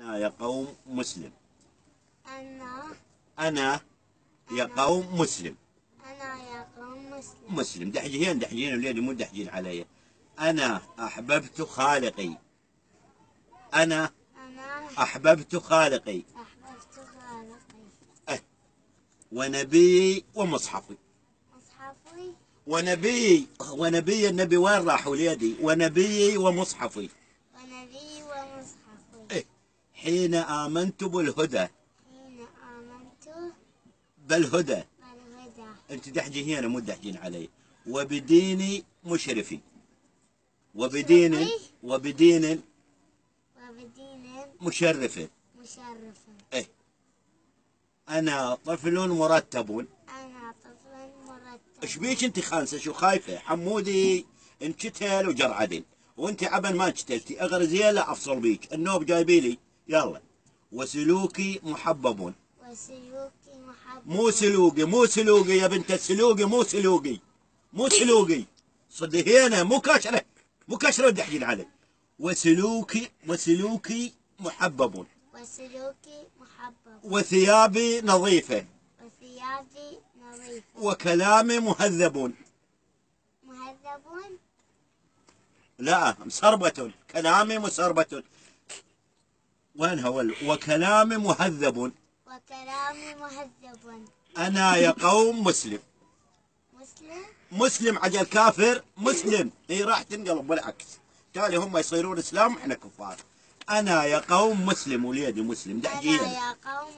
أنا يا قوم مسلم. أنا يا قوم مسلم. أنا يا قوم مسلم. مسلم دحجين وليدي مو دحجين علي. أنا أحببت خالقي. أنا أحببت خالقي. أحببت خالقي. ونبيي ومصحفي. مصحفي. ونبي النبي وين راح وليدي؟ ونبيي ومصحفي. ونبي ومصحفي. حين آمنت بالهدى. حين آمنت بالهدى. بالهدى. أنت دحجي هنا مو دحجين علي. وبديني مشرفي. وبدين مشرف. مشرف. أنا طفل مرتب. أنا طفل مرتب. ايش بيك انت خانسه؟ شو خايفه؟ حمودي انشتل وجرعدن، وانت عبن ما انشتلتي اغرزيه لا افصل بيك، النوب جايبي لي يلا. وسلوكي محبب. وسلوكي محبب. مو سلوقي يا بنت السلوقي، مو سلوقي صدي هنا، مو كاشره تدحين علي. وسلوكي محبب. وسلوكي محبب. وثيابي نظيفه. وثيابي نظيفة. وكلامي مهذب. مهذب. لا مسربة، كلامي مسربة. وين هو وكلامي مهذب. وكلامي مهذب. أنا يا قوم مسلم. مسلم عجل كافر مسلم، هي راح تنقلب بالعكس، تالي هم يصيرون اسلام واحنا كفار. أنا يا قوم مسلم وليدي مسلم دحجيا. أنا يا قوم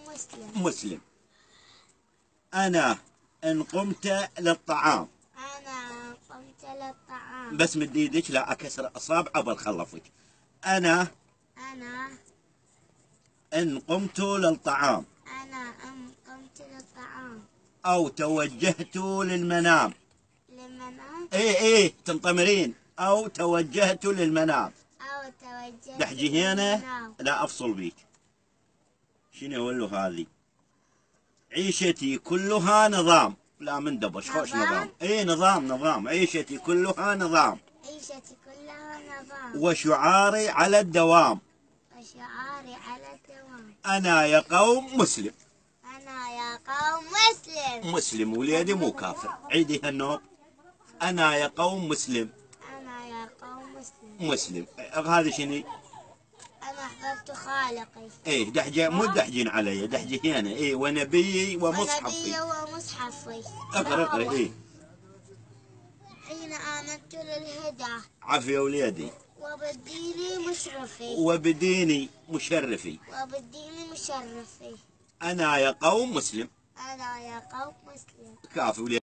مسلم. أنا إن قمت للطعام. أنا قمت للطعام. بس مد ايدك لا أكسر أصابع بخلفك. أنا إن قمت للطعام. أنا إن قمت للطعام. أو توجهت للمنام. إيه تنطمرين. أو توجهت للمنام. أو توجهت دحجي هنا لا أفصل بيك. شنو له هذه؟ عيشتي كلها نظام. لا من دبش خوش نظام. إيه نظام. عيشتي كلها نظام. عيشتي كلها نظام. وشعاري على الدوام. وشعاري على الدوام. أنا يا قوم مسلم. أنا يا قوم مسلم. مسلم وليدي مو كافر. عيدي هالنوب. أنا يا قوم مسلم. أنا يا قوم مسلم. مسلم. هذا شنو؟ أنا أحببت خالقي. إيه دحجة مو دحجين علي، دحجي هنا. إيه ونبيي ومصحفي. ونبيي ومصحفي. اقرأ إيه. حين آمنت للهدى. عافية وليدي. وبالدين مشرفي. وبديني مشرفي. وبالدين مشرفي. أنا يا قوم مسلم. أنا يا قوم مسلم. كافي وليدي.